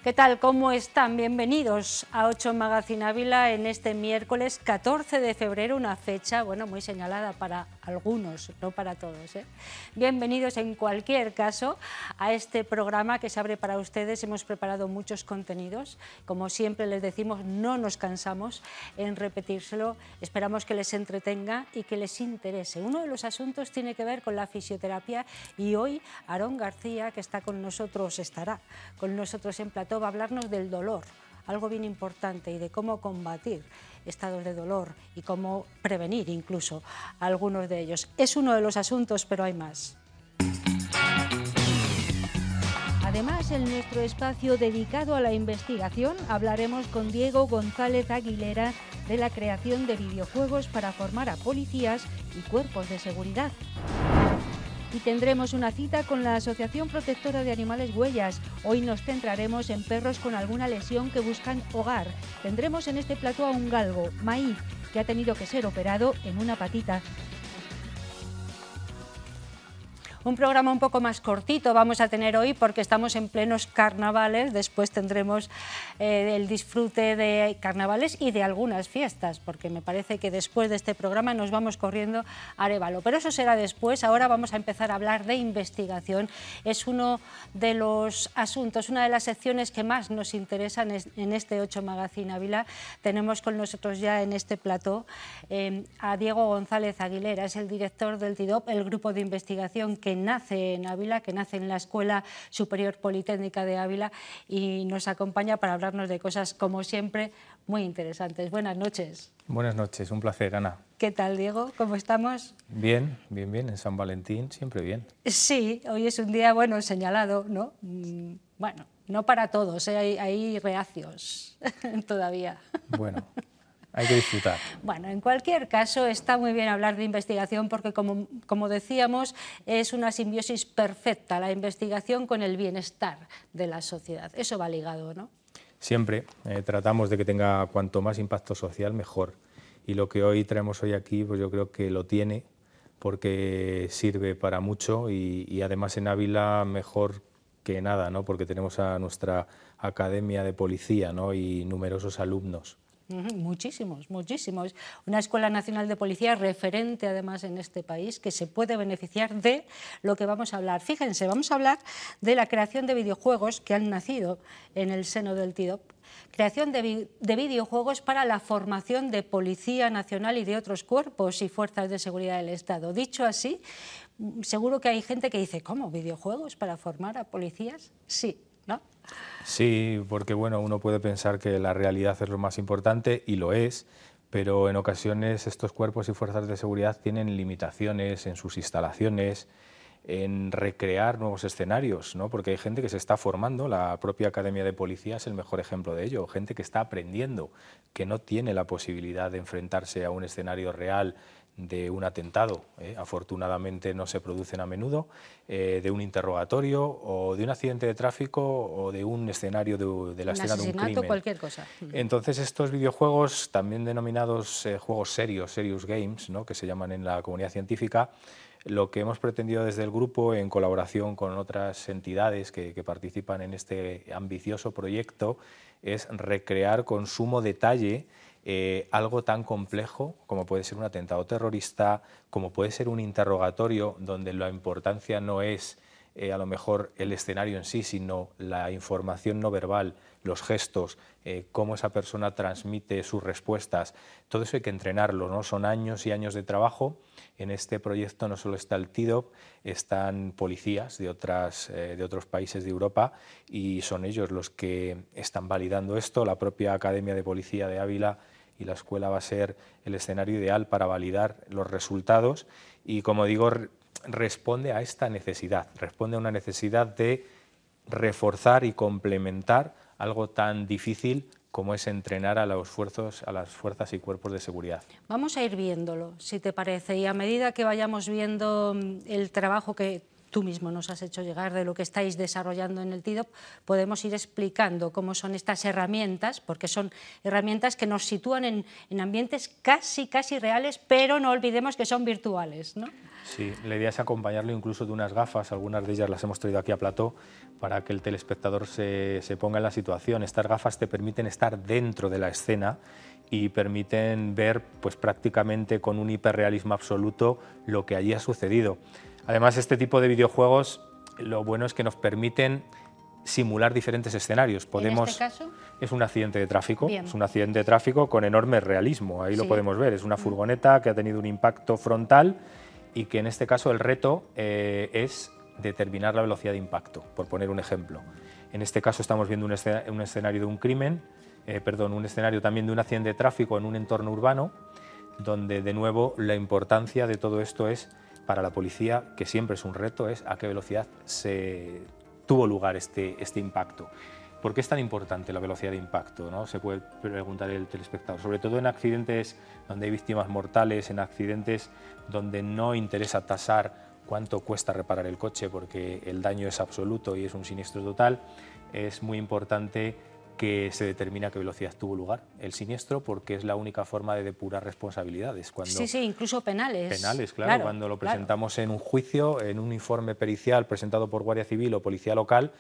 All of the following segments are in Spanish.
¿Qué tal? ¿Cómo están? Bienvenidos a 8 Magazine Ávila en este miércoles 14 de febrero, una fecha muy señalada para algunos, no para todos, ¿eh? Bienvenidos en cualquier caso a este programa que se abre para ustedes. Hemos preparado muchos contenidos. Como siempre les decimos, no nos cansamos en repetírselo. Esperamos que les entretenga y que les interese. Uno de los asuntos tiene que ver con la fisioterapia y hoy Aarón García, que está con nosotros, estará con nosotros en plató, va a hablarnos del dolor, algo bien importante, y de cómo combatir estados de dolor y cómo prevenir incluso algunos de ellos. Es uno de los asuntos, pero hay más. Además, en nuestro espacio dedicado a la investigación hablaremos con Diego González Aguilera de la creación de videojuegos para formar a policías y cuerpos de seguridad. Y tendremos una cita con la Asociación Protectora de Animales Huellas. Hoy nos centraremos en perros con alguna lesión que buscan hogar. Tendremos en este plató a un galgo, Maíz, que ha tenido que ser operado en una patita. Un programa un poco más cortito vamos a tener hoy porque estamos en plenos carnavales. Después tendremos el disfrute de carnavales y de algunas fiestas, porque me parece que después de este programa nos vamos corriendo a Arévalo. Pero eso será después. Ahora vamos a empezar a hablar de investigación. Es uno de los asuntos, una de las secciones que más nos interesan en este 8 Magazine Ávila. Tenemos con nosotros ya en este plató a Diego González Aguilera. Es el director del TIDOP, el grupo de investigación que nace en Ávila, que nace en la Escuela Superior Politécnica de Ávila, y nos acompaña para hablarnos de cosas, como siempre, muy interesantes. Buenas noches. Buenas noches, un placer, Ana. ¿Qué tal, Diego? ¿Cómo estamos? Bien, en San Valentín siempre bien. Sí, hoy es un día, señalado, ¿no? Bueno, no para todos, ¿eh? Hay reacios todavía. Bueno, hay que disfrutar. Bueno, en cualquier caso, está muy bien hablar de investigación porque, como decíamos, es una simbiosis perfecta, la investigación con el bienestar de la sociedad. Eso va ligado, ¿no? Siempre tratamos de que tenga cuanto más impacto social, mejor. Y lo que hoy traemos hoy aquí, pues yo creo que lo tiene, porque sirve para mucho y además en Ávila mejor que nada, ¿no? Porque tenemos a nuestra Academia de Policía, ¿no? Y numerosos alumnos. Muchísimos, muchísimos. Una Escuela Nacional de Policía referente además en este país que se puede beneficiar de lo que vamos a hablar. Fíjense, vamos a hablar de la creación de videojuegos que han nacido en el seno del TIDOP. Creación de videojuegos para la formación de Policía Nacional y de otros cuerpos y fuerzas de seguridad del Estado. Dicho así, seguro que hay gente que dice, ¿cómo? ¿Videojuegos para formar a policías? Sí, ¿no? Sí, porque uno puede pensar que la realidad es lo más importante, y lo es, pero en ocasiones estos cuerpos y fuerzas de seguridad tienen limitaciones en sus instalaciones, en recrear nuevos escenarios, ¿no? Porque hay gente que se está formando, la propia Academia de Policía es el mejor ejemplo de ello, gente que está aprendiendo, que no tiene la posibilidad de enfrentarse a un escenario real de un atentado, afortunadamente no se producen a menudo, de un interrogatorio o de un accidente de tráfico o de un escenario de la escena de un crimen. Cualquier cosa. Entonces estos videojuegos, también denominados juegos serios, serious games, ¿no? Que se llaman en la comunidad científica, lo que hemos pretendido desde el grupo, en colaboración con otras entidades que participan en este ambicioso proyecto, es recrear con sumo detalle algo tan complejo como puede ser un atentado terrorista, como puede ser un interrogatorio donde la importancia no es a lo mejor el escenario en sí, sino la información no verbal, los gestos, cómo esa persona transmite sus respuestas. Todo eso hay que entrenarlo, ¿no? Son años y años de trabajo. En este proyecto no solo está el TIDOP, están policías de otros países de Europa, y son ellos los que están validando esto. La propia Academia de Policía de Ávila y la escuela va a ser el escenario ideal para validar los resultados y, como digo, responde a esta necesidad, responde a una necesidad de reforzar y complementar algo tan difícil como es entrenar a las fuerzas y cuerpos de seguridad. Vamos a ir viéndolo, si te parece, y a medida que vayamos viendo el trabajo que tú mismo nos has hecho llegar de lo que estáis desarrollando en el TIDOP, podemos ir explicando cómo son estas herramientas, porque son herramientas que nos sitúan en ambientes casi reales, pero no olvidemos que son virtuales, ¿no? Sí, la idea es acompañarlo incluso de unas gafas, algunas de ellas las hemos traído aquí a plató, para que el telespectador se ponga en la situación. Estas gafas te permiten estar dentro de la escena y permiten ver pues, prácticamente con un hiperrealismo absoluto lo que allí ha sucedido. Además, este tipo de videojuegos, lo bueno es que nos permiten simular diferentes escenarios. ¿En este caso? Es un accidente de tráfico, Bien. es un accidente de tráfico con enorme realismo, ahí Sí. lo podemos ver, es una furgoneta que ha tenido un impacto frontal y que en este caso el reto es determinar la velocidad de impacto, por poner un ejemplo. En este caso estamos viendo un escenario de un crimen, un escenario también de un accidente de tráfico en un entorno urbano, donde de nuevo la importancia de todo esto es para la policía, que siempre es un reto, es a qué velocidad tuvo lugar este impacto. ¿Por qué es tan importante la velocidad de impacto, ¿no? Se puede preguntar el telespectador, sobre todo en accidentes donde hay víctimas mortales, en accidentes donde no interesa tasar cuánto cuesta reparar el coche porque el daño es absoluto y es un siniestro total. Es muy importante que se determine a qué velocidad tuvo lugar el siniestro, porque es la única forma de depurar responsabilidades. Sí, incluso penales. Penales, claro, cuando lo presentamos en un juicio, en un informe pericial presentado por Guardia Civil o Policía Local,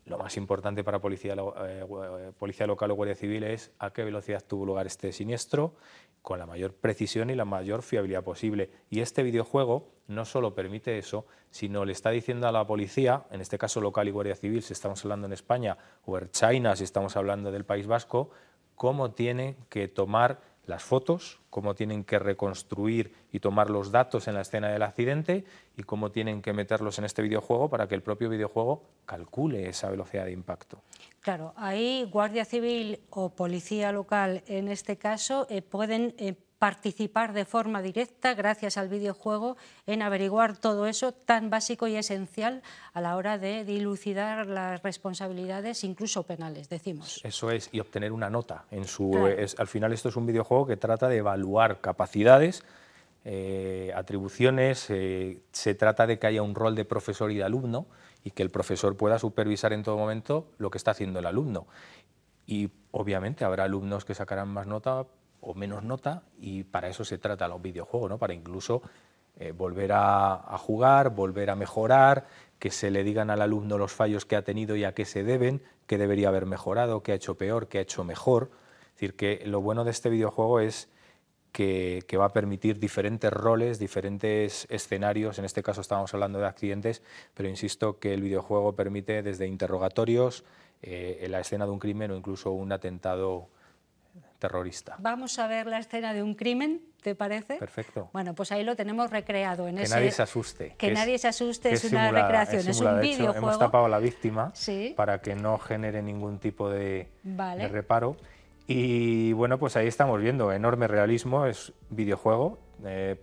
lo más importante para Policía Local o Guardia Civil es a qué velocidad tuvo lugar este siniestro, con la mayor precisión y la mayor fiabilidad posible. Y este videojuego no solo permite eso, sino le está diciendo a la policía, en este caso local y Guardia Civil, si estamos hablando en España, o Ertzaintza, si estamos hablando del País Vasco, cómo tienen que tomar las fotos, cómo tienen que reconstruir y tomar los datos en la escena del accidente y cómo tienen que meterlos en este videojuego para que el propio videojuego calcule esa velocidad de impacto. Claro, ahí Guardia Civil o Policía Local, en este caso, pueden participar de forma directa, gracias al videojuego, en averiguar todo eso tan básico y esencial a la hora de dilucidar las responsabilidades, incluso penales, decimos. Eso es, y obtener una nota. Claro. Al final esto es un videojuego que trata de evaluar capacidades, atribuciones, se trata de que haya un rol de profesor y de alumno y que el profesor pueda supervisar en todo momento lo que está haciendo el alumno. Y obviamente habrá alumnos que sacarán más nota o menos nota, y para eso se trata los videojuegos, ¿no? Para incluso volver a jugar, volver a mejorar, que se le digan al alumno los fallos que ha tenido y a qué se deben, qué debería haber mejorado, qué ha hecho peor, qué ha hecho mejor. Es decir, que lo bueno de este videojuego es que va a permitir diferentes roles, diferentes escenarios. En este caso estábamos hablando de accidentes, pero insisto que el videojuego permite desde interrogatorios, en la escena de un crimen o incluso un atentado terrorista. Vamos a ver la escena de un crimen, ¿te parece? Perfecto. Bueno, pues ahí lo tenemos recreado. En Nadie se asuste. Que nadie se asuste, es una simulada, recreación, es un de hecho, videojuego. hemos tapado a la víctima Sí. para que no genere ningún tipo de Vale. reparo. Y bueno, pues ahí estamos viendo enorme realismo, es videojuego,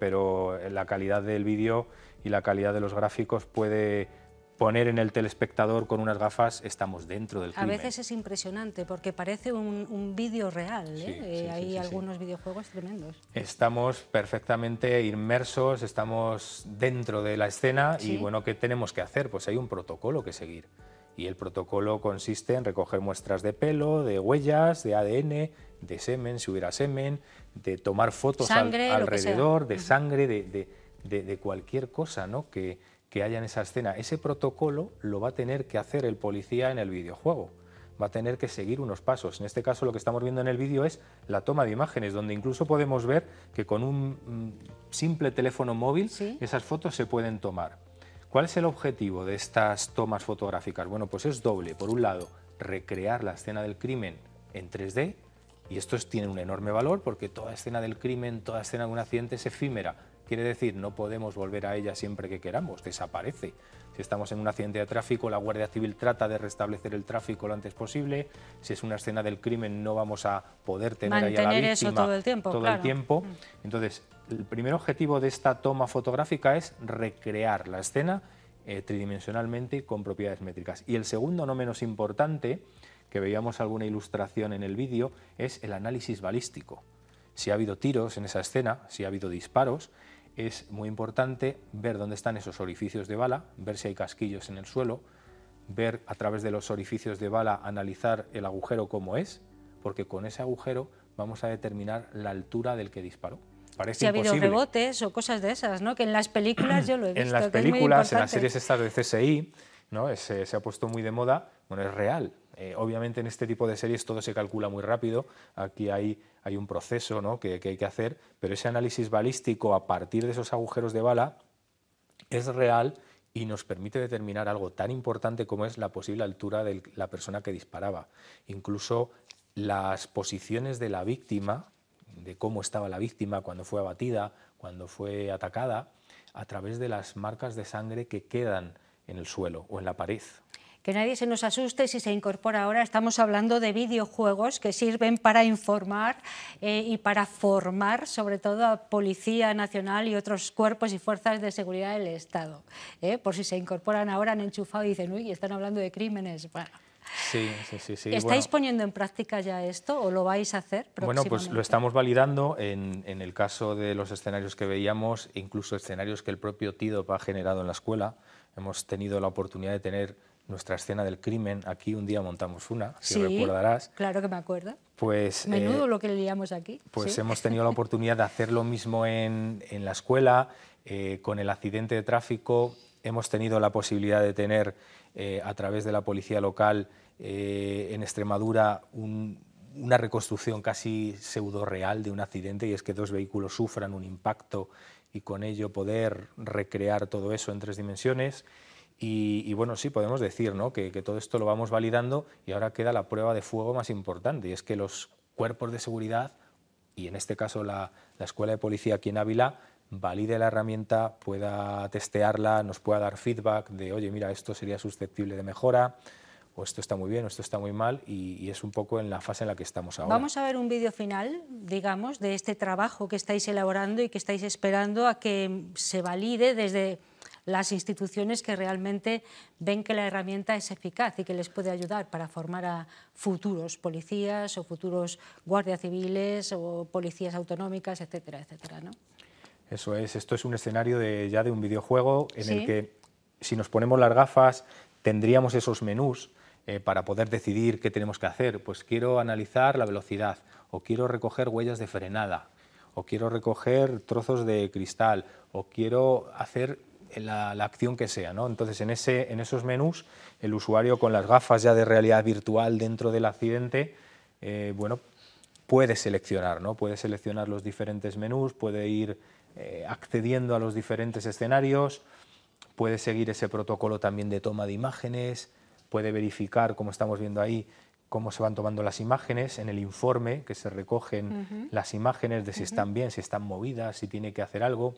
pero la calidad del vídeo y la calidad de los gráficos puede poner en el telespectador con unas gafas, estamos dentro del crimen. A veces es impresionante porque parece un vídeo real, ¿eh? Hay algunos videojuegos tremendos. Estamos perfectamente inmersos, estamos dentro de la escena y bueno, ¿qué tenemos que hacer? Pues hay un protocolo que seguir. Y el protocolo consiste en recoger muestras de pelo, de huellas, de ADN, de semen, si hubiera semen, de tomar fotos alrededor, de sangre, de cualquier cosa, ¿no? que haya en esa escena. Ese protocolo lo va a tener que hacer el policía en el videojuego. Va a tener que seguir unos pasos. En este caso lo que estamos viendo en el vídeo es la toma de imágenes, donde incluso podemos ver que con un simple teléfono móvil esas fotos se pueden tomar. ¿Cuál es el objetivo de estas tomas fotográficas? Bueno, pues es doble. Por un lado, recrear la escena del crimen en 3D, y esto tiene un enorme valor porque toda escena del crimen, toda escena de un accidente es efímera. Quiere decir, no podemos volver a ella siempre que queramos, desaparece. Si estamos en un accidente de tráfico, la Guardia Civil trata de restablecer el tráfico lo antes posible. Si es una escena del crimen, no vamos a poder tener ahí a la víctima eso todo el tiempo. Entonces, el primer objetivo de esta toma fotográfica es recrear la escena tridimensionalmente y con propiedades métricas. Y el segundo, no menos importante, que veíamos alguna ilustración en el vídeo, es el análisis balístico. Si ha habido tiros en esa escena, si ha habido disparos, es muy importante ver dónde están esos orificios de bala, ver si hay casquillos en el suelo, ver a través de los orificios de bala, analizar el agujero cómo es, porque con ese agujero vamos a determinar la altura del que disparó. Parece si ha habido imposible. rebotes o cosas de esas, ¿no? Que en las películas yo lo he visto. En las que es muy películas, en las importante. series estas de CSI, ¿no? Se ha puesto muy de moda, bueno, es real. Obviamente en este tipo de series todo se calcula muy rápido, aquí hay un proceso, ¿no? que hay que hacer, pero ese análisis balístico a partir de esos agujeros de bala es real y nos permite determinar algo tan importante como es la posible altura de la persona que disparaba. Incluso las posiciones de la víctima, de cómo estaba la víctima cuando fue abatida, cuando fue atacada, a través de las marcas de sangre que quedan en el suelo o en la pared. Que nadie se nos asuste si se incorpora ahora, estamos hablando de videojuegos que sirven para informar y para formar, sobre todo a Policía Nacional y otros cuerpos y fuerzas de seguridad del Estado. Por si se incorporan ahora, han enchufado y dicen, uy, están hablando de crímenes. Bueno. Sí. ¿Estáis poniendo en práctica ya esto o lo vais a hacer próximamente? Bueno, pues lo estamos validando en el caso de los escenarios que veíamos, incluso escenarios que el propio TIDOP ha generado en la escuela. Hemos tenido la oportunidad de tener nuestra escena del crimen. Aquí un día montamos una, si recordarás. Claro que me acuerdo. Pues, menudo lo que liamos aquí. Pues ¿sí? hemos tenido la oportunidad de hacer lo mismo en la escuela, con el accidente de tráfico. Hemos tenido la posibilidad de tener, a través de la policía local en Extremadura, una reconstrucción casi pseudo-real de un accidente, y es que dos vehículos sufran un impacto y con ello poder recrear todo eso en 3 dimensiones. Y bueno, sí, podemos decir, ¿no? que todo esto lo vamos validando y ahora queda la prueba de fuego más importante, y es que los cuerpos de seguridad, y en este caso la Escuela de Policía aquí en Ávila, valide la herramienta, pueda testearla, nos pueda dar feedback de, oye, mira, esto sería susceptible de mejora, o esto está muy bien, o esto está muy mal, y es un poco en la fase en la que estamos ahora. Vamos a ver un vídeo final, digamos, de este trabajo que estáis elaborando y que estáis esperando a que se valide desde las instituciones que realmente ven que la herramienta es eficaz y que les puede ayudar para formar a futuros policías o futuros guardias civiles o policías autonómicas, etcétera, etcétera, ¿no? Eso es, esto es un escenario ya de un videojuego en el que, si nos ponemos las gafas, tendríamos esos menús para poder decidir qué tenemos que hacer. Pues quiero analizar la velocidad, o quiero recoger huellas de frenada, o quiero recoger trozos de cristal, o quiero hacer la acción que sea, ¿no? Entonces, en esos menús, el usuario con las gafas ya de realidad virtual dentro del accidente, bueno, puede seleccionar, ¿no? Puede seleccionar los diferentes menús, puede ir accediendo a los diferentes escenarios, puede seguir ese protocolo también de toma de imágenes, puede verificar, como estamos viendo ahí, cómo se van tomando las imágenes, en el informe que se recogen las imágenes de si están bien, si están movidas, si tiene que hacer algo.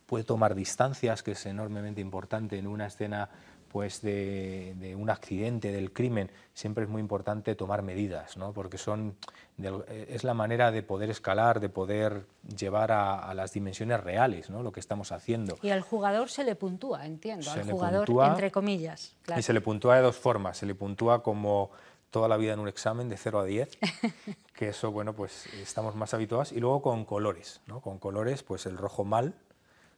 Puede tomar distancias, que es enormemente importante en una escena pues de un accidente, del crimen. Siempre es muy importante tomar medidas, ¿no? Porque es la manera de poder escalar, de poder llevar a las dimensiones reales, ¿no? Lo que estamos haciendo. Y al jugador se le puntúa, entiendo, al jugador puntúa, entre comillas. Claro. Y se le puntúa de 2 formas. Se le puntúa como toda la vida en un examen, de 0 a 10, que eso, bueno, pues estamos más habituados. Y luego con colores, ¿no? Con colores, pues el rojo mal,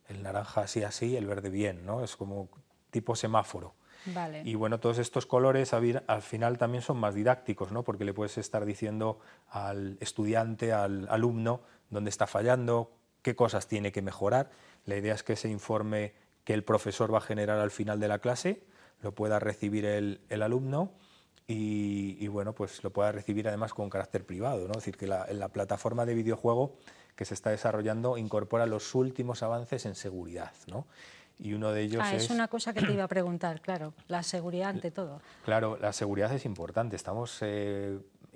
el naranja así, el verde bien, ¿no? Es como tipo semáforo. Vale. Y bueno, todos estos colores al final también son más didácticos, ¿no? Porque le puedes estar diciendo al estudiante, al alumno, dónde está fallando, qué cosas tiene que mejorar. La idea es que ese informe que el profesor va a generar al final de la clase lo pueda recibir el alumno y bueno, pues lo pueda recibir además con carácter privado, ¿no? Es decir, que la plataforma de videojuego que se está desarrollando incorpora los últimos avances en seguridad, ¿no? Y uno de ellos es una cosa que te iba a preguntar, claro, la seguridad ante todo. Claro, la seguridad es importante. Estamos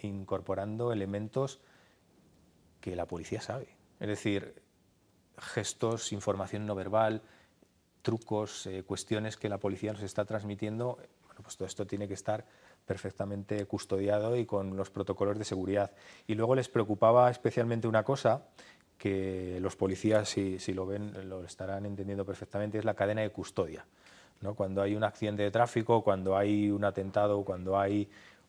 incorporando elementos que la policía sabe. Es decir, gestos, información no verbal, trucos, cuestiones que la policía nos está transmitiendo. Bueno, pues todo esto tiene que estar perfectamente custodiado y con los protocolos de seguridad. Y luego les preocupaba especialmente una cosa, que los policías, si lo ven, lo estarán entendiendo perfectamente, es la cadena de custodia, ¿no? Cuando hay un accidente de tráfico, cuando hay un atentado, cuando hay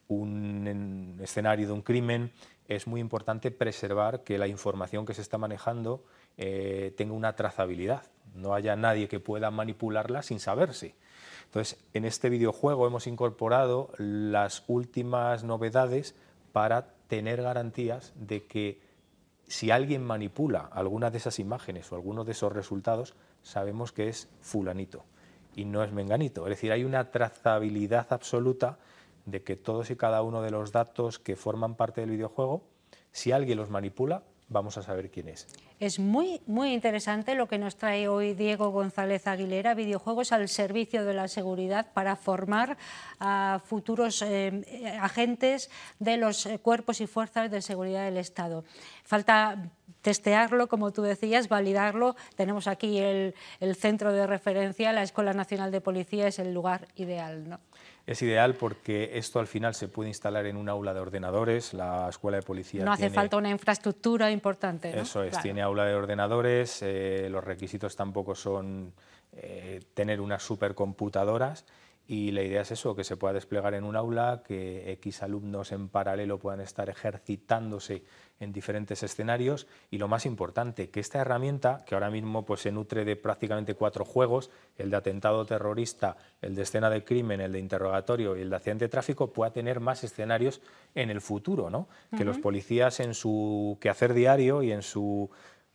un escenario de un crimen, es muy importante preservar que la información que se está manejando tenga una trazabilidad, no haya nadie que pueda manipularla sin saberse. Entonces, en este videojuego hemos incorporado las últimas novedades para tener garantías de que si alguien manipula alguna de esas imágenes o alguno de esos resultados, sabemos que es fulanito y no es menganito. Es decir, hay una trazabilidad absoluta de que todos y cada uno de los datos que forman parte del videojuego, si alguien los manipula, vamos a saber quién es. Es muy interesante lo que nos trae hoy Diego González Aguilera, videojuegos al servicio de la seguridad para formar a futuros agentes de los cuerpos y fuerzas de seguridad del Estado. Falta testearlo, como tú decías, validarlo. Tenemos aquí el centro de referencia, la Escuela Nacional de Policía es el lugar ideal, ¿no? Es ideal porque esto al final se puede instalar en un aula de ordenadores, la Escuela de Policía no hace falta una infraestructura importante, ¿no? Eso es, claro. Tiene aula de ordenadores, los requisitos tampoco son tener unas supercomputadoras y la idea es eso, que se pueda desplegar en un aula, que X alumnos en paralelo puedan estar ejercitándose en diferentes escenarios y lo más importante, que esta herramienta, que ahora mismo pues, se nutre de prácticamente 4 juegos, el de atentado terrorista, el de escena de crimen, el de interrogatorio y el de accidente de tráfico, pueda tener más escenarios en el futuro, ¿no? Que los policías en su quehacer diario y en su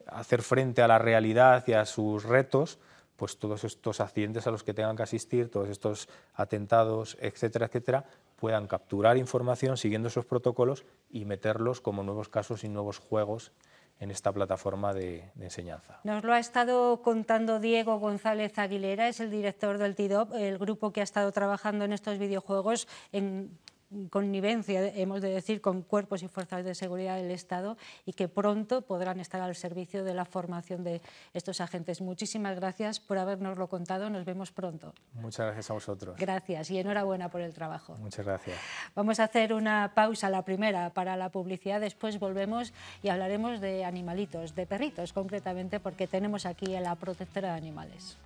hacer frente a la realidad y a sus retos, pues todos estos accidentes a los que tengan que asistir, todos estos atentados, etcétera, etcétera, puedan capturar información siguiendo esos protocolos y meterlos como nuevos casos y nuevos juegos en esta plataforma de enseñanza. Nos lo ha estado contando Diego González Aguilera, es el director del TIDOP, el grupo que ha estado trabajando en estos videojuegos en connivencia, hemos de decir, con cuerpos y fuerzas de seguridad del Estado y que pronto podrán estar al servicio de la formación de estos agentes. Muchísimas gracias por habernoslo contado, nos vemos pronto. Muchas gracias a vosotros. Gracias y enhorabuena por el trabajo. Muchas gracias. Vamos a hacer una pausa, la primera para la publicidad, después volvemos y hablaremos de animalitos, de perritos concretamente, porque tenemos aquí a la protectora de animales.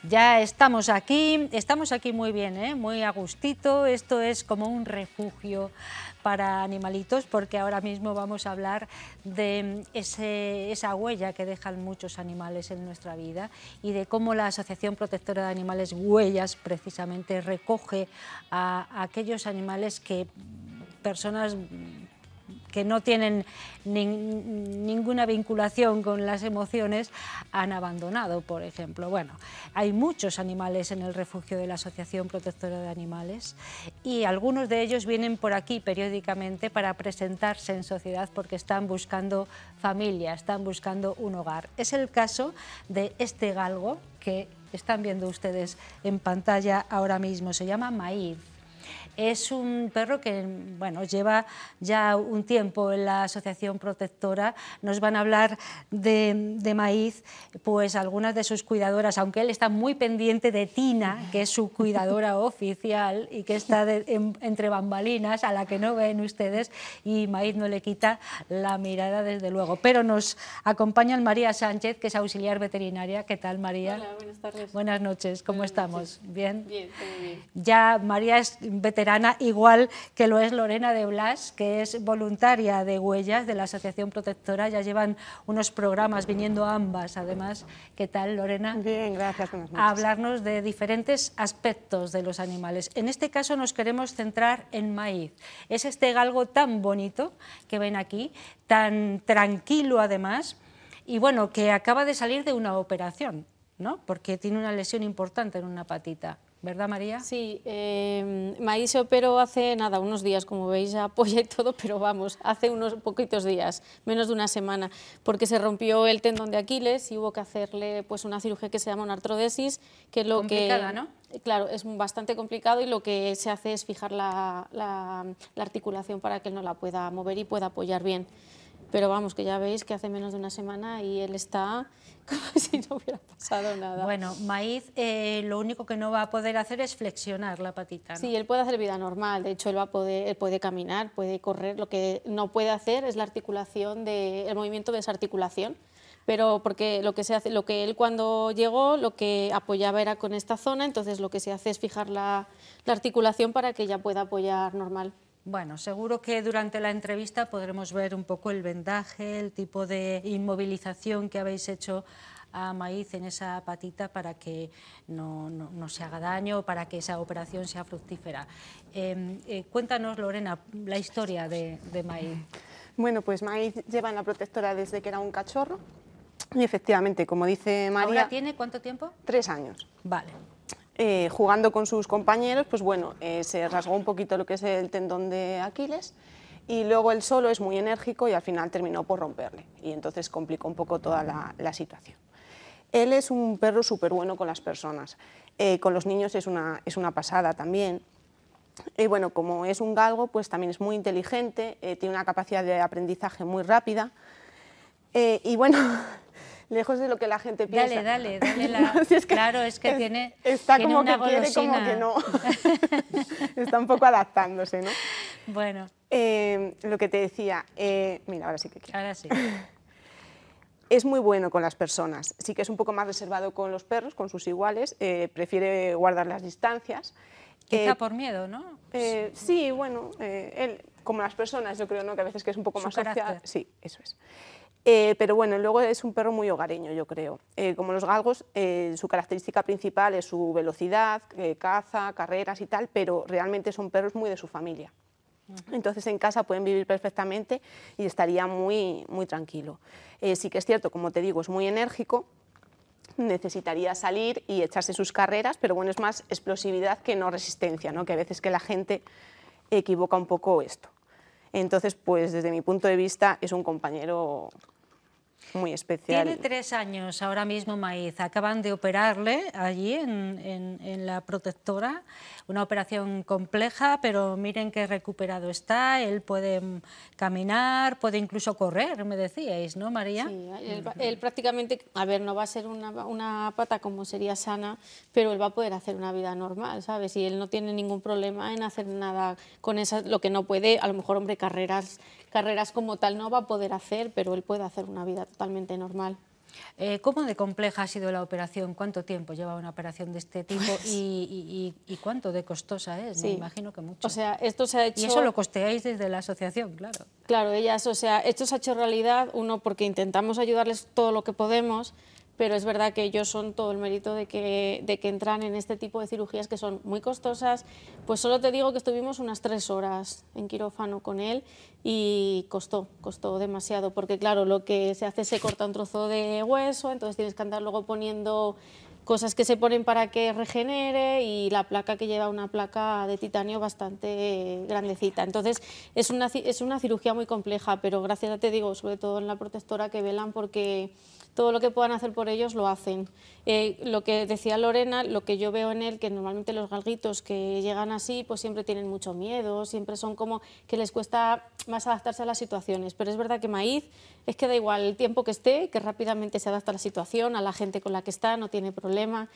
Ya estamos aquí muy bien, muy a gustito. Esto es como un refugio para animalitos, porque ahora mismo vamos a hablar de esa huella que dejan muchos animales en nuestra vida y de cómo la Asociación Protectora de Animales Huellas precisamente recoge a aquellos animales que personas que no tienen ninguna vinculación con las emociones han abandonado, por ejemplo. Bueno, hay muchos animales en el refugio de la Asociación Protectora de Animales y algunos de ellos vienen por aquí periódicamente para presentarse en sociedad porque están buscando familia, están buscando un hogar. Es el caso de este galgo que están viendo ustedes en pantalla ahora mismo, se llama Maíz. Es un perro que lleva ya un tiempo en la Asociación Protectora. Nos van a hablar de Maíz, pues algunas de sus cuidadoras, aunque él está muy pendiente de Tina, que es su cuidadora oficial y que está entre bambalinas, a la que no ven ustedes, y Maíz no le quita la mirada desde luego. Pero nos acompaña María Sánchez, que es auxiliar veterinaria. ¿Qué tal, María? Hola, buenas tardes. Buenas noches, ¿cómo estamos? ¿Bien? Bien, todo bien. Ya María es veterinaria, igual que lo es Lorena de Blas, que es voluntaria de Huellas de la Asociación Protectora. Ya llevan unos programas viniendo ambas, además. ¿Qué tal, Lorena? Bien, gracias. Buenas noches. A hablarnos de diferentes aspectos de los animales. En este caso nos queremos centrar en Maíz. Es este galgo tan bonito que ven aquí, tan tranquilo además, y bueno, que acaba de salir de una operación, ¿no? Porque tiene una lesión importante en una patita. ¿Verdad, María? Sí, Maíz se operó hace nada, unos días, como veis, ya apoya y todo, pero vamos, hace unos poquitos días, menos de una semana, porque se rompió el tendón de Aquiles y hubo que hacerle pues una cirugía que se llama una artrodesis, que es lo complicada, que... ¿no? Claro, es bastante complicado y lo que se hace es fijar la articulación para que él no la pueda mover y pueda apoyar bien. pero vamos, que ya veis que hace menos de una semana y él está como si no hubiera pasado nada. Bueno, Maíz lo único que no va a poder hacer es flexionar la patita, ¿no? Sí, él puede hacer vida normal, de hecho él puede caminar, puede correr, lo que no puede hacer es la articulación, el movimiento de esa articulación, pero porque lo que él cuando llegó, lo que apoyaba era con esta zona, entonces lo que se hace es fijar la articulación para que ella pueda apoyar normal. Bueno, seguro que durante la entrevista podremos ver un poco el vendaje, el tipo de inmovilización que habéis hecho a Maíz en esa patita para que no se haga daño, para que esa operación sea fructífera. Cuéntanos, Lorena, la historia de Maíz. Bueno, pues Maíz lleva en la protectora desde que era un cachorro y efectivamente, como dice María... ¿Ahora tiene cuánto tiempo? 3 años. Vale. Jugando con sus compañeros, pues bueno, se rasgó un poquito lo que es el tendón de Aquiles y luego él solo es muy enérgico y al final terminó por romperle y entonces complicó un poco toda la situación. Él es un perro súper bueno con las personas, con los niños es una pasada también. Y bueno, como es un galgo, pues también es muy inteligente, tiene una capacidad de aprendizaje muy rápida y bueno... lejos de lo que la gente piensa. Dale la... No, si es que claro, es que está tiene como una que quiere, como que no. Está un poco adaptándose, ¿no? Bueno. Lo que te decía, mira, ahora sí que quiero. Ahora sí. Es muy bueno con las personas, sí que es un poco más reservado con los perros, con sus iguales, prefiere guardar las distancias. Quizá por miedo, ¿no? Sí, bueno, él, como las personas, yo creo, ¿no? Que a veces que es un poco más social. Sí, eso es. Pero bueno, luego es un perro muy hogareño, yo creo. Como los galgos, su característica principal es su velocidad, caza, carreras y tal, pero realmente son perros muy de su familia. Entonces en casa pueden vivir perfectamente y estaría muy tranquilo. Sí que es cierto, como te digo, es muy enérgico, necesitaría salir y echarse sus carreras, pero bueno, es más explosividad que no resistencia, ¿no? Que a veces que la gente equivoca un poco esto. Entonces, pues desde mi punto de vista es un compañero muy especial. Tiene 3 años ahora mismo Maíz, acaban de operarle allí en la protectora, una operación compleja, pero miren qué recuperado está, él puede caminar, puede incluso correr, me decíais, ¿no, María? Sí, él prácticamente, a ver, no va a ser una pata como sería sana, pero él va a poder hacer una vida normal, ¿sabes? Y él no tiene ningún problema en hacer nada con esas, lo que no puede, a lo mejor, hombre, carreras como tal no va a poder hacer, pero él puede hacer una vida totalmente normal. ¿Cómo de compleja ha sido la operación? ¿Cuánto tiempo lleva una operación de este tipo y cuánto de costosa es? Sí. Me imagino que mucho. O sea, esto se ha hecho... Y eso lo costeáis desde la asociación, claro. Claro, ellas, o sea, esto se ha hecho realidad, uno, porque intentamos ayudarles todo lo que podemos, pero es verdad que ellos son todo el mérito de que entran en este tipo de cirugías que son muy costosas. Pues solo te digo que estuvimos unas 3 horas en quirófano con él y costó demasiado, porque claro, lo que se hace es se corta un trozo de hueso, entonces tienes que andar luego poniendo cosas que se ponen para que regenere y la placa que lleva una placa de titanio bastante grandecita. Entonces es una cirugía muy compleja, pero gracias a, te digo, sobre todo en la protectora, que velan porque todo lo que puedan hacer por ellos lo hacen. Lo que decía Lorena, lo que yo veo en él, que normalmente los galguitos que llegan así, pues siempre tienen mucho miedo, siempre son como que les cuesta más adaptarse a las situaciones, pero es verdad que Maíz es que da igual el tiempo que esté, que rápidamente se adapta a la situación, a la gente con la que está, no tiene problema.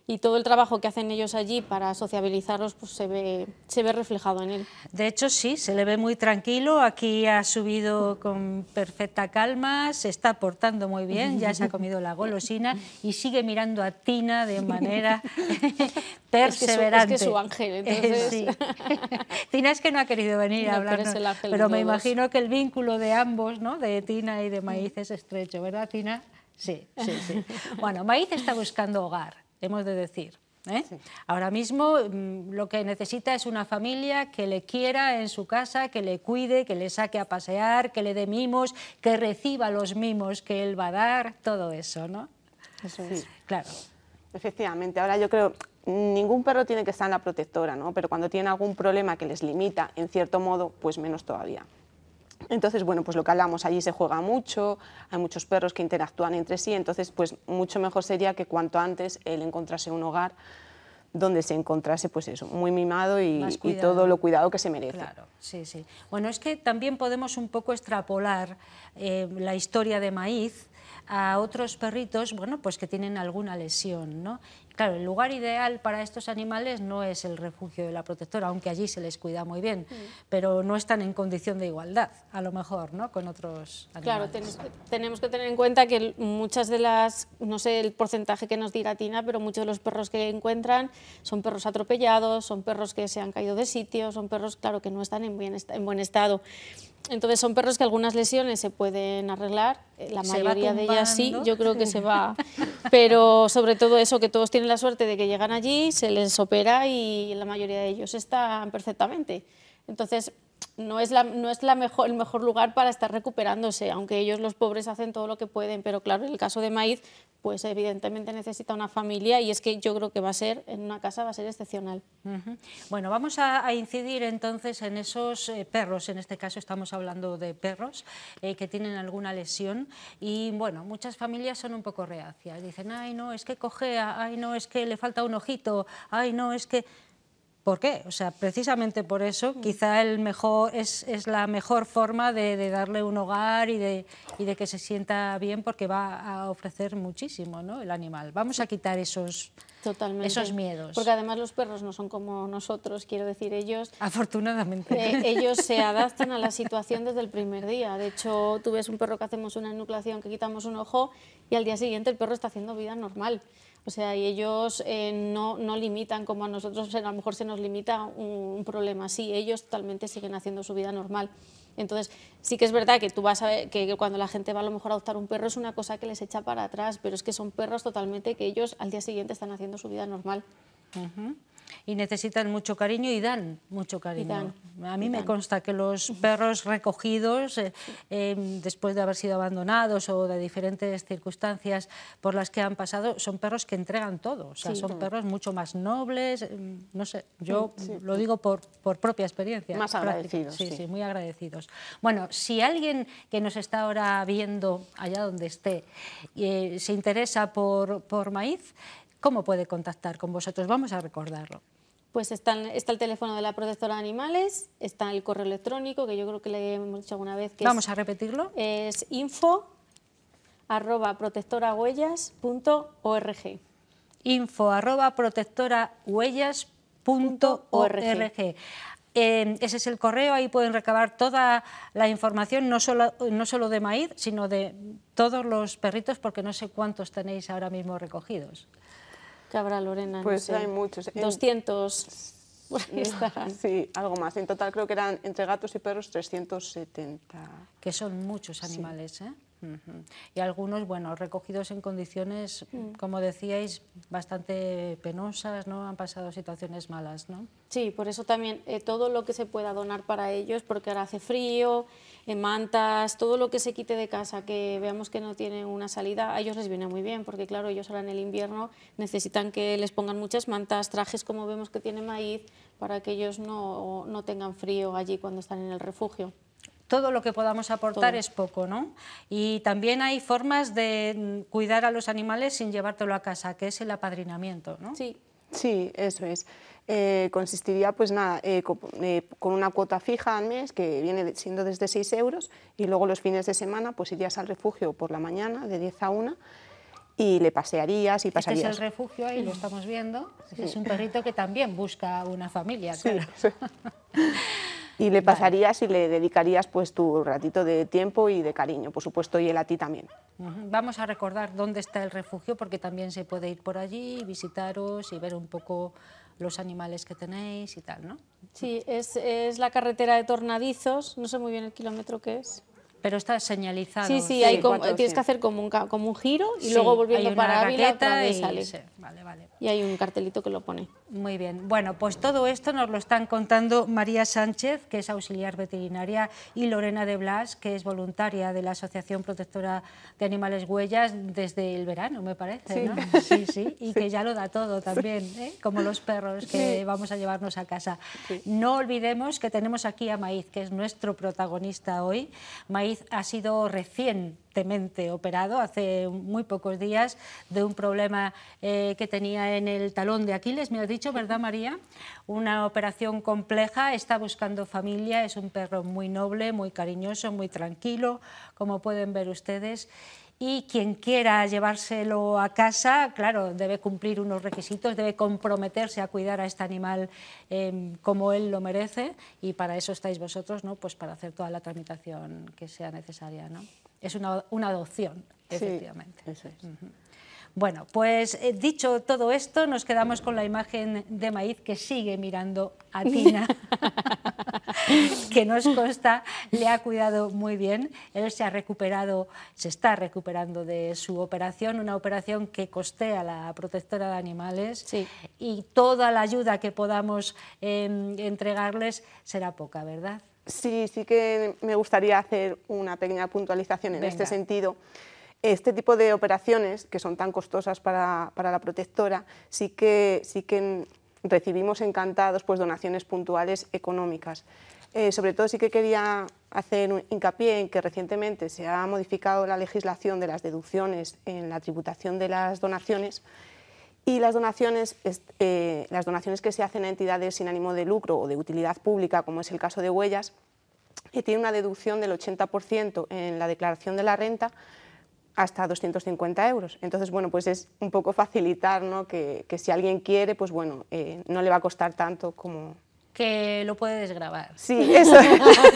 Y todo el trabajo que hacen ellos allí para sociabilizarlos pues se ve reflejado en él. De hecho, sí, se le ve muy tranquilo, aquí ha subido con perfecta calma, se está portando muy bien, ya se ha comido la golosina y sigue mirando a Tina de manera perseverante. Es que su ángel, entonces... Sí. Tina es que no ha querido venir a hablarnos, pero me imagino que el vínculo de ambos, ¿no?, de Tina y de Maíz es estrecho, ¿verdad, Tina? Sí. Bueno, Maíz está buscando hogar, hemos de decir. Sí. Ahora mismo lo que necesita es una familia que le quiera en su casa, que le cuide, que le saque a pasear, que le dé mimos, que reciba los mimos que él va a dar, todo eso, ¿no? Eso es. Claro. Efectivamente, ahora yo creo, ningún perro tiene que estar en la protectora, ¿no? Pero cuando tiene algún problema que les limita, en cierto modo, pues menos todavía. Entonces, bueno, pues lo que hablamos, allí se juega mucho, hay muchos perros que interactúan entre sí, entonces pues mucho mejor sería que cuanto antes él encontrase un hogar donde se encontrase pues eso, muy mimado y todo lo cuidado que se merece. Claro, sí, sí. Bueno, es que también podemos un poco extrapolar la historia de Maíz a otros perritos, bueno, pues que tienen alguna lesión, ¿no? Claro, el lugar ideal para estos animales no es el refugio de la protectora, aunque allí se les cuida muy bien, pero no están en condición de igualdad, a lo mejor, ¿no?, con otros animales. Claro, tenemos que tener en cuenta que muchas de las, no sé el porcentaje que nos dirá Tina, pero muchos de los perros que encuentran son perros atropellados, son perros que se han caído de sitio, son perros, claro, que no están en buen estado. Entonces son perros que algunas lesiones se pueden arreglar, la mayoría de ellas sí, yo creo que se va, pero sobre todo eso, que todos tienen la suerte de que llegan allí, se les opera y la mayoría de ellos están perfectamente. Entonces no es el mejor lugar para estar recuperándose, aunque ellos, los pobres, hacen todo lo que pueden, pero claro, en el caso de Maíz, pues evidentemente necesita una familia y es que yo creo que va a ser, en una casa va a ser excepcional. Bueno, vamos a incidir entonces en esos perros, en este caso estamos hablando de perros que tienen alguna lesión y bueno, muchas familias son un poco reacias, dicen, ay no, es que cojea, ay no, es que le falta un ojito, ay no, es que... ¿Por qué? O sea, precisamente por eso quizá es la mejor forma de darle un hogar y de que se sienta bien porque va a ofrecer muchísimo, ¿no?, el animal. Vamos a quitar esos miedos. Porque además los perros no son como nosotros, quiero decir, ellos... Afortunadamente. Ellos se adaptan a la situación desde el primer día. De hecho, tú ves un perro que hacemos una enucleación, que quitamos un ojo y al día siguiente el perro está haciendo vida normal. O sea, y ellos no limitan como a nosotros, a lo mejor se nos limita un problema así, ellos totalmente siguen haciendo su vida normal. Entonces, sí que es verdad que tú vas a ver que cuando la gente va a lo mejor a adoptar un perro es una cosa que les echa para atrás, pero es que son perros totalmente que ellos al día siguiente están haciendo su vida normal. Y necesitan mucho cariño y dan mucho cariño. A mí me consta que los perros recogidos, después de haber sido abandonados o de diferentes circunstancias por las que han pasado, son perros que entregan todo. O sea, son perros mucho más nobles, no sé, yo lo digo por propia experiencia. Más agradecidos. Sí, muy agradecidos. Bueno, si alguien que nos está ahora viendo, allá donde esté, se interesa por Maíz, ¿cómo puede contactar con vosotros? Vamos a recordarlo. Pues está el teléfono de la protectora de animales, está el correo electrónico, que yo creo que le hemos dicho alguna vez. Que Vamos a repetirlo. Es info@protectorahuellas.org. info@protectorahuellas.org. Ese es el correo, ahí pueden recabar toda la información, no solo de Maíz, sino de todos los perritos, porque no sé cuántos tenéis ahora mismo recogidos. ¿Qué habrá, Lorena? Pues no sé, hay muchos. 200. Sí, algo más. En total creo que eran entre gatos y perros 370. Que son muchos animales, ¿eh? Y algunos, bueno, recogidos en condiciones, como decíais, bastante penosas, ¿no? Han pasado situaciones malas, ¿no? Sí, por eso también todo lo que se pueda donar para ellos, porque ahora hace frío, mantas, todo lo que se quite de casa, que veamos que no tienen una salida, a ellos les viene muy bien, porque claro, ellos ahora en el invierno necesitan que les pongan muchas mantas, trajes como vemos que tiene Maíz, para que ellos no tengan frío allí cuando están en el refugio. Todo lo que podamos aportar es poco, ¿no? Y también hay formas de cuidar a los animales sin llevártelo a casa, que es el apadrinamiento, ¿no? Sí. Sí, eso es. Consistiría, pues nada, con una cuota fija al mes, que viene siendo desde 6 euros, y luego los fines de semana pues irías al refugio por la mañana, de 10 a 1, y le pasearías y pasarías. Este es el refugio, ahí lo estamos viendo. Es un perrito que también busca una familia, claro. Sí. Y le pasarías y le dedicarías pues tu ratito de tiempo y de cariño, por supuesto, y él a ti también. Vamos a recordar dónde está el refugio, porque también se puede ir por allí, visitaros y ver un poco los animales que tenéis y tal, ¿no? Sí, es la carretera de Tornadizos, no sé muy bien el kilómetro que es. Pero está señalizado. Sí, tienes que hacer como un giro y luego volviendo para Ávila otra vez sale. Sí, vale. Y hay un cartelito que lo pone. Muy bien. Bueno, pues todo esto nos lo están contando María Sánchez, que es auxiliar veterinaria, y Lorena de Blas, que es voluntaria de la Asociación Protectora de Animales Huellas desde el verano, me parece, ¿no? Sí. Y que ya lo da todo también, ¿eh? Como los perros que vamos a llevarnos a casa. No olvidemos que tenemos aquí a Maíz, que es nuestro protagonista hoy. Maíz ha sido recién recientemente operado, hace muy pocos días, de un problema que tenía en el talón de Aquiles, me has dicho, ¿verdad, María? Una operación compleja, está buscando familia, es un perro muy noble, muy cariñoso, muy tranquilo, como pueden ver ustedes. Y quien quiera llevárselo a casa, claro, debe cumplir unos requisitos, debe comprometerse a cuidar a este animal como él lo merece, y para eso estáis vosotros, ¿no? Pues para hacer toda la tramitación que sea necesaria, ¿no? Es una adopción, efectivamente. Sí, eso es. Bueno, pues dicho todo esto, nos quedamos con la imagen de Maíz, que sigue mirando a Tina, que nos consta le ha cuidado muy bien. Él se está recuperando de su operación, una operación que costea a la protectora de animales, sí. Y toda la ayuda que podamos entregarles será poca, ¿verdad? Sí, sí que me gustaría hacer una pequeña puntualización en este sentido. Este tipo de operaciones, que son tan costosas para la protectora, sí que recibimos encantados pues, donaciones puntuales económicas. Sobre todo sí que quería hacer un hincapié en que recientemente se ha modificado la legislación de las deducciones en la tributación de las donaciones, y las donaciones que se hacen a entidades sin ánimo de lucro o de utilidad pública, como es el caso de Huellas, tiene una deducción del 80% en la declaración de la renta, hasta 250 euros. Entonces, bueno, pues es un poco facilitar, ¿no? que si alguien quiere, pues bueno, no le va a costar tanto como... Que lo puede desgravar. Sí, eso.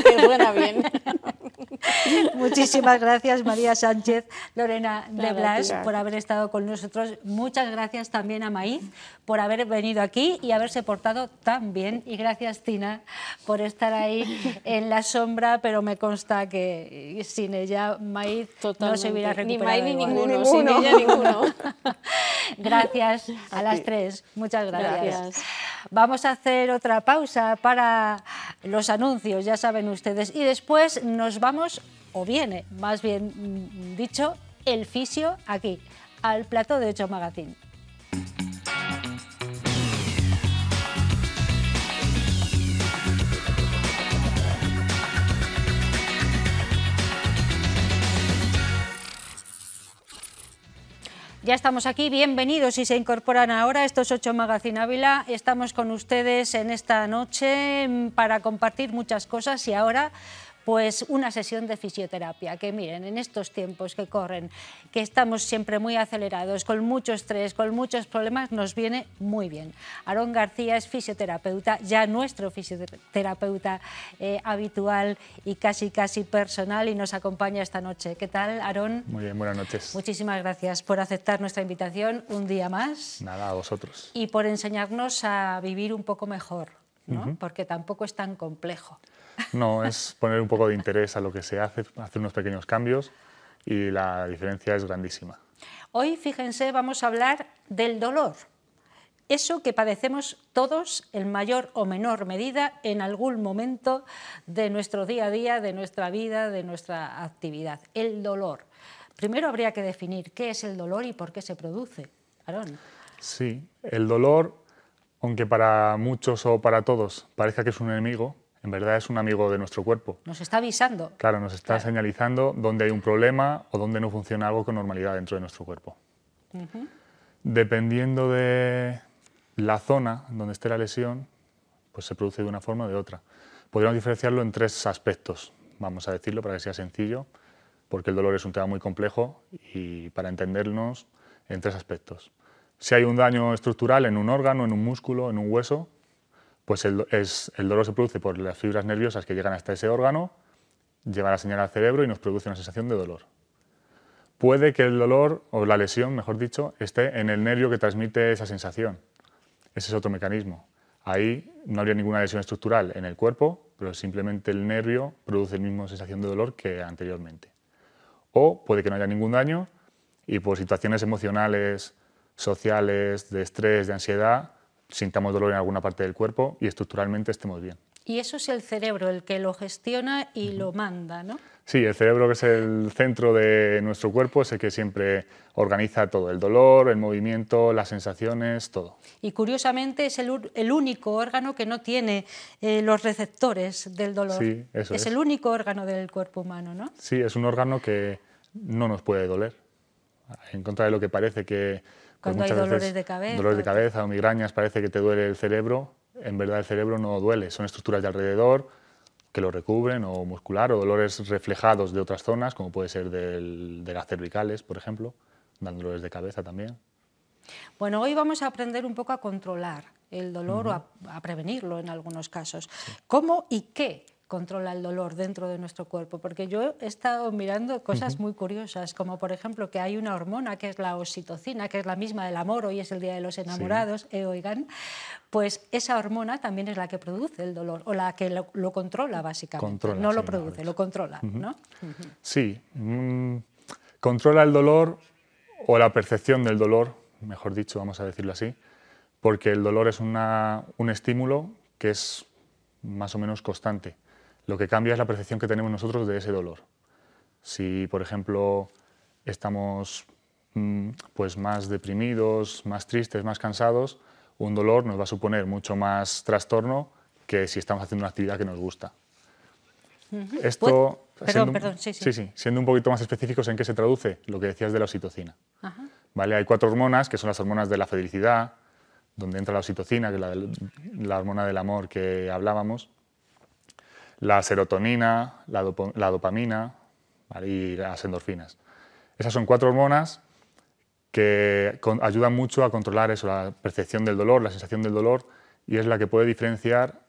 Que suena bien. Muchísimas gracias, María Sánchez, Lorena de Blas, por haber estado con nosotros. Muchas gracias también a Maíz por haber venido aquí y haberse portado tan bien. Y gracias, Tina, por estar ahí en la sombra, pero me consta que sin ella Maíz no se hubiera recuperado. Ni Maíz ni igual. ninguno, sin ella ninguno. Gracias a las tres, muchas gracias. Vamos a hacer otra pausa para los anuncios, ya saben ustedes, y después nos vamos, o viene, más bien dicho, el fisio aquí, al plató de 8 Magazine. Ya estamos aquí, bienvenidos si se incorporan ahora, estos 8 Magazine Ávila. Estamos con ustedes en esta noche para compartir muchas cosas y ahora pues una sesión de fisioterapia, que miren, en estos tiempos que corren, que estamos siempre muy acelerados, con mucho estrés, con muchos problemas, nos viene muy bien. Aarón García es fisioterapeuta, ya nuestro fisioterapeuta habitual y casi personal, y nos acompaña esta noche. ¿Qué tal, Aarón? Muy bien, buenas noches. Muchísimas gracias por aceptar nuestra invitación un día más. Nada, a vosotros. Y por enseñarnos a vivir un poco mejor, ¿no? Porque tampoco es tan complejo. No, es poner un poco de interés a lo que se hace, hacer unos pequeños cambios y la diferencia es grandísima. Hoy, fíjense, vamos a hablar del dolor. Eso que padecemos todos en mayor o menor medida en algún momento de nuestro día a día, de nuestra vida, de nuestra actividad. El dolor. Primero habría que definir qué es el dolor y por qué se produce. Aarón. Sí, el dolor, aunque para muchos o para todos parezca que es un enemigo, en verdad es un amigo de nuestro cuerpo. Nos está avisando. Claro, nos está señalizando dónde hay un problema o dónde no funciona algo con normalidad dentro de nuestro cuerpo. Dependiendo de la zona donde esté la lesión, pues se produce de una forma o de otra. Podríamos diferenciarlo en 3 aspectos, vamos a decirlo para que sea sencillo, porque el dolor es un tema muy complejo y para entendernos en 3 aspectos. Si hay un daño estructural en un órgano, en un músculo, en un hueso, pues el dolor se produce por las fibras nerviosas que llegan hasta ese órgano, lleva la señal al cerebro y nos produce una sensación de dolor. Puede que el dolor, o la lesión, mejor dicho, esté en el nervio que transmite esa sensación. Ese es otro mecanismo. Ahí no habría ninguna lesión estructural en el cuerpo, pero simplemente el nervio produce la misma sensación de dolor que anteriormente. O puede que no haya ningún daño y por situaciones emocionales, sociales, de estrés, de ansiedad, sintamos dolor en alguna parte del cuerpo y estructuralmente estemos bien. Y eso es el cerebro el que lo gestiona y lo manda, ¿no? Sí, el cerebro, que es el centro de nuestro cuerpo, es el que siempre organiza todo, el dolor, el movimiento, las sensaciones, todo. Y curiosamente es el único órgano que no tiene los receptores del dolor. Sí, eso es. Es el único órgano del cuerpo humano, ¿no? Sí, es un órgano que no nos puede doler. En contra de lo que parece que pues cuando hay muchas dolores veces, de cabeza, dolores de cabeza o migrañas, parece que te duele el cerebro. En verdad el cerebro no duele, son estructuras de alrededor que lo recubren, o muscular, o dolores reflejados de otras zonas, como puede ser de las cervicales, por ejemplo, dan dolores de cabeza también. Bueno, hoy vamos a aprender un poco a controlar el dolor o a prevenirlo en algunos casos. Sí. ¿Cómo y qué controla el dolor dentro de nuestro cuerpo? Porque yo he estado mirando cosas muy curiosas, como por ejemplo que hay una hormona que es la oxitocina, que es la misma del amor, hoy es el Día de los Enamorados, sí. Oigan, pues esa hormona también es la que produce el dolor, o la que lo controla básicamente, controla, no sí, lo produce, lo controla, ¿no? Sí, controla el dolor o la percepción del dolor, mejor dicho, vamos a decirlo así, porque el dolor es un estímulo que es más o menos constante. Lo que cambia es la percepción que tenemos nosotros de ese dolor. Si, por ejemplo, estamos pues más deprimidos, más tristes, más cansados, un dolor nos va a suponer mucho más trastorno que si estamos haciendo una actividad que nos gusta. Esto, siendo un poquito más específicos, ¿en qué se traduce? Lo que decías de la oxitocina. ¿Vale? Hay 4 hormonas, que son las hormonas de la felicidad, donde entra la oxitocina, que es la hormona del amor que hablábamos, la serotonina, la dopamina, ¿vale? Y las endorfinas. Esas son 4 hormonas que ayudan mucho a controlar eso, la percepción del dolor, la sensación del dolor, y es la que puede diferenciar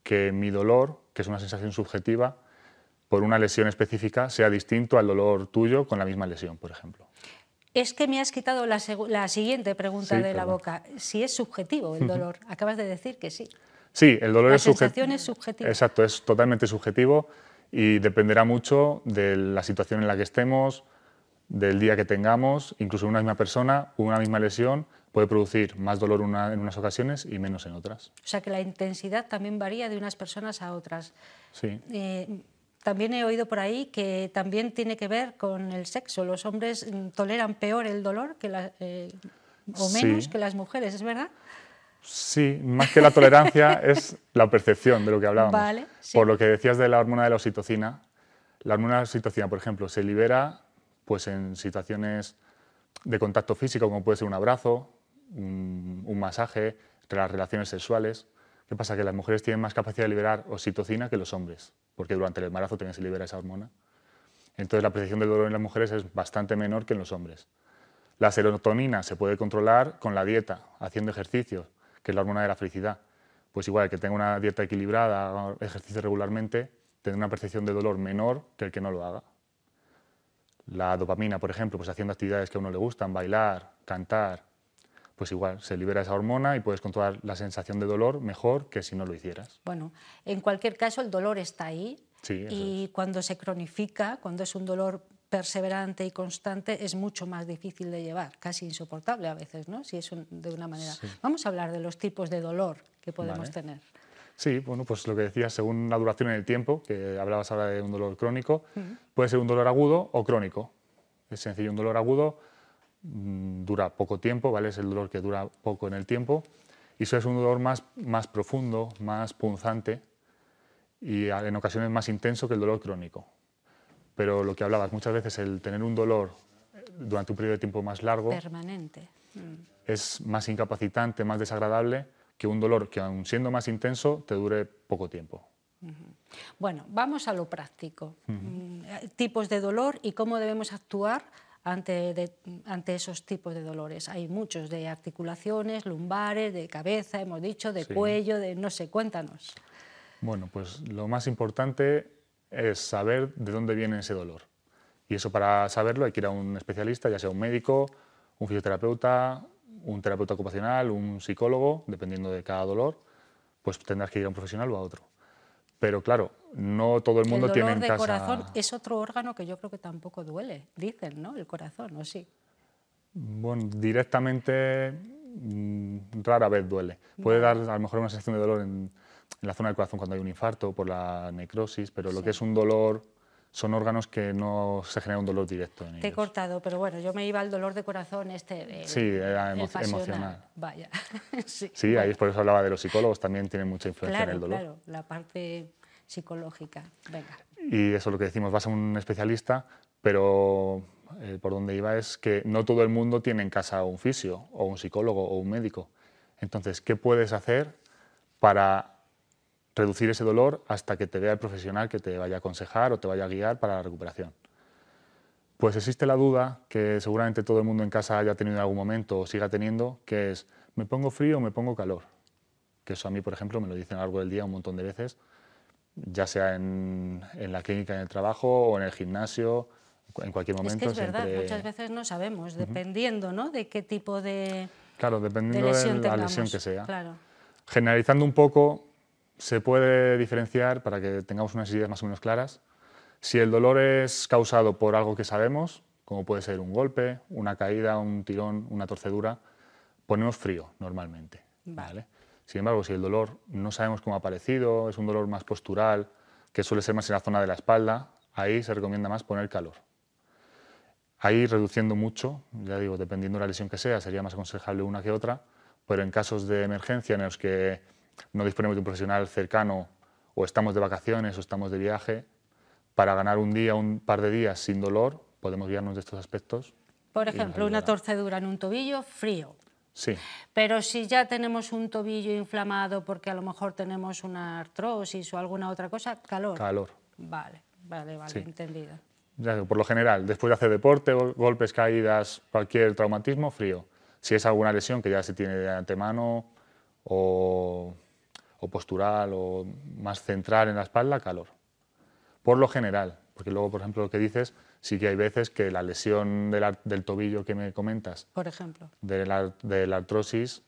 que mi dolor, que es una sensación subjetiva, por una lesión específica, sea distinto al dolor tuyo con la misma lesión, por ejemplo. Es que me has quitado la siguiente pregunta de la boca. Si es subjetivo el dolor. Acabas de decir que sí. Sí, el dolor es subjetivo. La sensación es subjetiva. Exacto, es totalmente subjetivo y dependerá mucho de la situación en la que estemos, del día que tengamos. Incluso una misma persona, una misma lesión, puede producir más dolor en unas ocasiones y menos en otras. O sea que la intensidad también varía de unas personas a otras. Sí. También he oído por ahí que también tiene que ver con el sexo. Los hombres toleran peor el dolor que o menos que las mujeres, ¿es verdad? Sí, más que la tolerancia es la percepción de lo que hablábamos. Vale, sí. Por lo que decías de la hormona de la oxitocina, la hormona de la oxitocina, por ejemplo, se libera pues, en situaciones de contacto físico, como puede ser un abrazo, un masaje, entre las relaciones sexuales. ¿Qué pasa? Que las mujeres tienen más capacidad de liberar oxitocina que los hombres, porque durante el embarazo también se libera esa hormona. Entonces la percepción del dolor en las mujeres es bastante menor que en los hombres. La serotonina se puede controlar con la dieta, haciendo ejercicios, que es la hormona de la felicidad. Pues igual, el que tenga una dieta equilibrada, haga ejercicio regularmente, tendrá una percepción de dolor menor que el que no lo haga. La dopamina, por ejemplo, pues haciendo actividades que a uno le gustan, bailar, cantar, pues igual, se libera esa hormona y puedes controlar la sensación de dolor mejor que si no lo hicieras. Bueno, en cualquier caso el dolor está ahí, sí, y cuando se cronifica, cuando es un dolor perseverante y constante, es mucho más difícil de llevar, casi insoportable a veces, ¿no? Si es de una manera. Sí. Vamos a hablar de los tipos de dolor que podemos tener. Sí, bueno, pues lo que decías, según la duración en el tiempo, que hablabas ahora de un dolor crónico, puede ser un dolor agudo o crónico. Es sencillo, un dolor agudo dura poco tiempo, ¿vale? Es el dolor que dura poco en el tiempo, y eso es un dolor más profundo, más punzante y en ocasiones más intenso que el dolor crónico. Pero lo que hablabas, muchas veces el tener un dolor durante un periodo de tiempo más largo, permanente, es más incapacitante, más desagradable que un dolor que, aun siendo más intenso, te dure poco tiempo. Bueno, vamos a lo práctico. Tipos de dolor y cómo debemos actuar ante esos tipos de dolores. Hay muchos, de articulaciones, lumbares, de cabeza, hemos dicho, de cuello, de no sé, cuéntanos. Bueno, pues lo más importante es saber de dónde viene ese dolor. Y eso, para saberlo, hay que ir a un especialista, ya sea un médico, un fisioterapeuta, un terapeuta ocupacional, un psicólogo, dependiendo de cada dolor, pues tendrás que ir a un profesional o a otro. Pero claro, no todo el mundo tiene en casa... El dolor de corazón es otro órgano que yo creo que tampoco duele, dicen, ¿no? El corazón, ¿o sí? Bueno, directamente rara vez duele. Puede dar a lo mejor una sensación de dolor en la zona del corazón cuando hay un infarto por la necrosis, pero lo que es un dolor son órganos que no se genera un dolor directo en ellos. Te he cortado, pero bueno, yo me iba al dolor de corazón sí, era emocional. Vaya. Sí, ahí es por eso hablaba de los psicólogos, también tienen mucha influencia en el dolor. Claro, la parte psicológica. Venga. Y eso es lo que decimos, vas a un especialista pero por donde iba es que no todo el mundo tiene en casa un fisio o un psicólogo o un médico. Entonces, ¿qué puedes hacer para reducir ese dolor hasta que te vea el profesional que te vaya a aconsejar o te vaya a guiar para la recuperación? Pues existe la duda, que seguramente todo el mundo en casa haya tenido en algún momento o siga teniendo, que es, ¿me pongo frío o me pongo calor? Que eso a mí, por ejemplo, me lo dicen a lo largo del día un montón de veces, ya sea en la clínica, en el trabajo o en el gimnasio, en cualquier momento. Es que es verdad, muchas veces no sabemos, dependiendo, ¿no?, de qué tipo de Claro, dependiendo de la lesión que sea. Claro. Generalizando un poco, se puede diferenciar, para que tengamos unas ideas más o menos claras, si el dolor es causado por algo que sabemos, como puede ser un golpe, una caída, un tirón, una torcedura, ponemos frío normalmente. ¿Vale? Sin embargo, si el dolor no sabemos cómo ha aparecido, es un dolor más postural, que suele ser más en la zona de la espalda, ahí se recomienda más poner calor. Ahí reduciendo mucho, ya digo, dependiendo de la lesión que sea, sería más aconsejable una que otra, pero en casos de emergencia en los que no disponemos de un profesional cercano o estamos de vacaciones o estamos de viaje, para ganar un día, un par de días sin dolor, podemos guiarnos de estos aspectos. Por ejemplo, una torcedura en un tobillo, frío. Sí. Pero si ya tenemos un tobillo inflamado porque a lo mejor tenemos una artrosis o alguna otra cosa, calor. Calor. Vale, sí. Entendido. Ya, por lo general, después de hacer deporte, golpes, caídas, cualquier traumatismo, frío. Si es alguna lesión que ya se tiene de antemano o postural o más central en la espalda, calor. Por lo general, porque luego, por ejemplo, lo que dices, sí que hay veces que la lesión del tobillo que me comentas, por ejemplo, de la artrosis,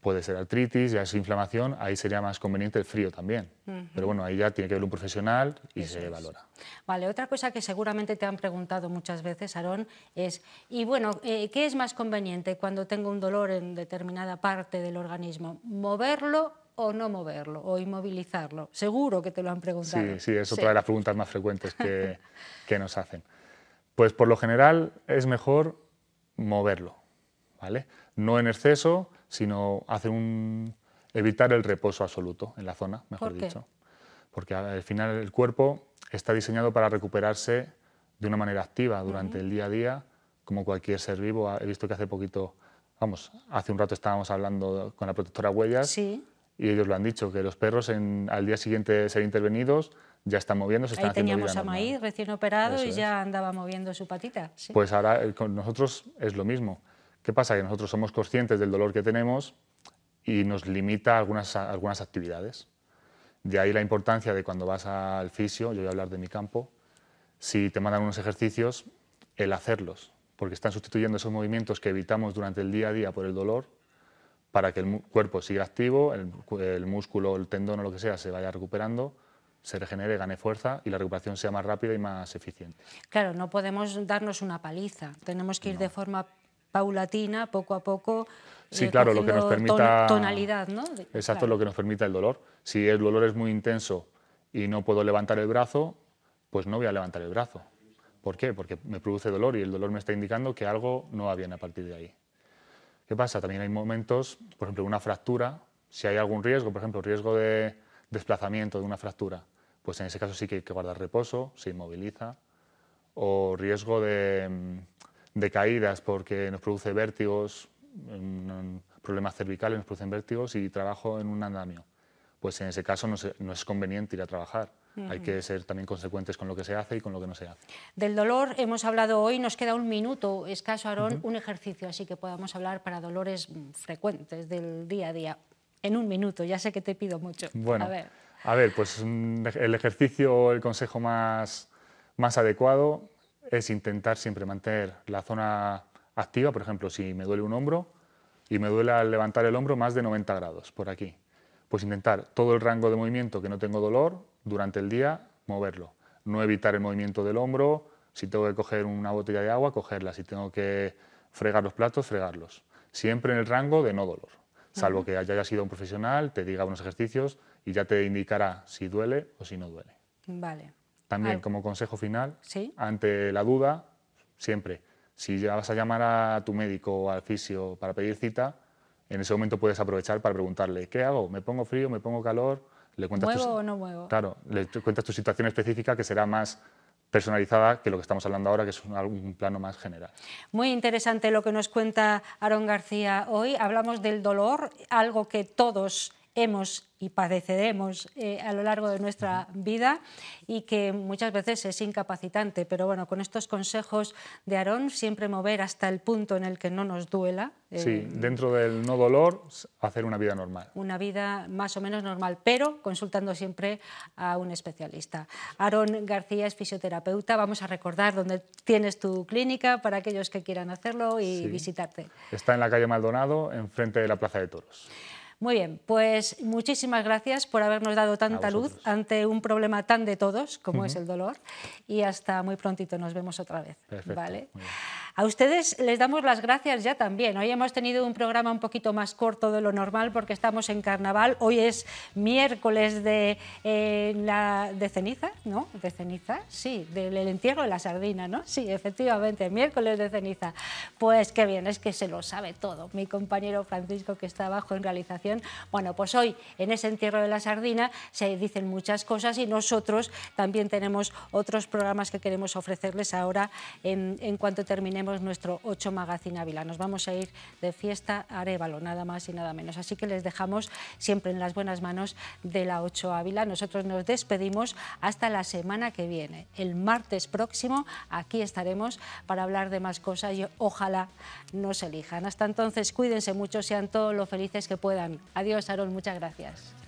puede ser artritis, ya es inflamación, ahí sería más conveniente el frío también. Pero bueno, ahí ya tiene que ver un profesional y se valora. Vale, otra cosa que seguramente te han preguntado muchas veces, Aarón, es, y bueno, ¿qué es más conveniente cuando tengo un dolor en determinada parte del organismo? ¿Moverlo o no moverlo, o inmovilizarlo? Seguro que te lo han preguntado. Sí, es otra de las preguntas más frecuentes que nos hacen. Pues por lo general es mejor moverlo, ¿vale? No en exceso, sino evitar el reposo absoluto en la zona, mejor dicho. Porque al final el cuerpo está diseñado para recuperarse de una manera activa durante el día a día, como cualquier ser vivo. He visto que hace poquito, hace un rato estábamos hablando con la protectora Huellas. Sí. Y ellos lo han dicho, que los perros al día siguiente de ser intervenidos ya están moviéndose, están haciendo vida normal. Ahí teníamos a Maíz recién operado y ya andaba moviendo su patita. Sí. Pues ahora con nosotros es lo mismo. ¿Qué pasa? Que nosotros somos conscientes del dolor que tenemos y nos limita algunas actividades. De ahí la importancia de cuando vas al fisio, yo voy a hablar de mi campo, si te mandan unos ejercicios, el hacerlos, porque están sustituyendo esos movimientos que evitamos durante el día a día por el dolor, para que el cuerpo siga activo, el músculo, el tendón o lo que sea se vaya recuperando, se regenere, gane fuerza y la recuperación sea más rápida y más eficiente. Claro, no podemos darnos una paliza, tenemos que ir de forma paulatina, poco a poco, sí, claro, lo que nos permita tonalidad, ¿no? Exacto, lo que nos permita el dolor. Si el dolor es muy intenso y no puedo levantar el brazo, pues no voy a levantar el brazo. ¿Por qué? Porque me produce dolor y el dolor me está indicando que algo no va bien a partir de ahí. ¿Qué pasa? También hay momentos, por ejemplo, una fractura, si hay algún riesgo, por ejemplo, riesgo de desplazamiento de una fractura, pues en ese caso sí que hay que guardar reposo, se inmoviliza, o riesgo de caídas porque nos produce vértigos, problemas cervicales nos producen vértigos y trabajo en un andamio. Pues en ese caso no es conveniente ir a trabajar. Hay que ser también consecuentes con lo que se hace y con lo que no se hace. Del dolor hemos hablado hoy, nos queda un minuto escaso, Aarón, un ejercicio así que podamos hablar para dolores frecuentes del día a día. En un minuto, ya sé que te pido mucho. Bueno, a ver, pues el ejercicio, el consejo más adecuado es intentar siempre mantener la zona activa. Por ejemplo, si me duele un hombro y me duele al levantar el hombro más de 90 grados por aquí, pues intentar todo el rango de movimiento que no tengo dolor durante el día, moverlo. No evitar el movimiento del hombro, si tengo que coger una botella de agua, cogerla, si tengo que fregar los platos, fregarlos. Siempre en el rango de no dolor, salvo que haya sido un profesional, te diga unos ejercicios y ya te indicará si duele o si no duele. Vale. También como consejo final, ¿sí? Ante la duda, siempre, si ya vas a llamar a tu médico o al fisio para pedir cita, en ese momento puedes aprovechar para preguntarle, ¿qué hago? ¿Me pongo frío? ¿Me pongo calor? Le cuentas ¿Muevo o no muevo? Claro, le cuentas tu situación específica, que será más personalizada que lo que estamos hablando ahora, que es un plano más general. Muy interesante lo que nos cuenta Aarón García hoy. Hablamos del dolor, algo que todos hemos y padeceremos a lo largo de nuestra vida y que muchas veces es incapacitante, pero bueno, con estos consejos de Aarón, siempre mover hasta el punto en el que no nos duela. Sí, dentro del no dolor, hacer una vida normal. Una vida más o menos normal, pero consultando siempre a un especialista. Aarón García es fisioterapeuta. Vamos a recordar dónde tienes tu clínica para aquellos que quieran hacerlo y visitarte. Está en la calle Maldonado, enfrente de la Plaza de Toros. Muy bien, pues muchísimas gracias por habernos dado tanta luz ante un problema tan de todos como es el dolor, y hasta muy prontito, nos vemos otra vez. Perfecto, ¿vale? A ustedes les damos las gracias ya también. Hoy hemos tenido un programa un poquito más corto de lo normal porque estamos en carnaval. Hoy es miércoles de ceniza, ¿no? ¿De ceniza? Sí, del entierro de la sardina, ¿no? Sí, efectivamente, miércoles de ceniza. Pues qué bien, es que se lo sabe todo. Mi compañero Francisco, que está abajo en realización. Bueno, pues hoy en ese entierro de la sardina se dicen muchas cosas y nosotros también tenemos otros programas que queremos ofrecerles ahora en cuanto terminemos nuestro 8 Magazine Ávila. Nos vamos a ir de fiesta a Arévalo, nada más y nada menos. Así que les dejamos siempre en las buenas manos de la 8 Ávila. Nosotros nos despedimos hasta la semana que viene. El martes próximo aquí estaremos para hablar de más cosas y ojalá nos elijan. Hasta entonces, cuídense mucho, sean todos lo felices que puedan. Adiós, Aarón, muchas gracias.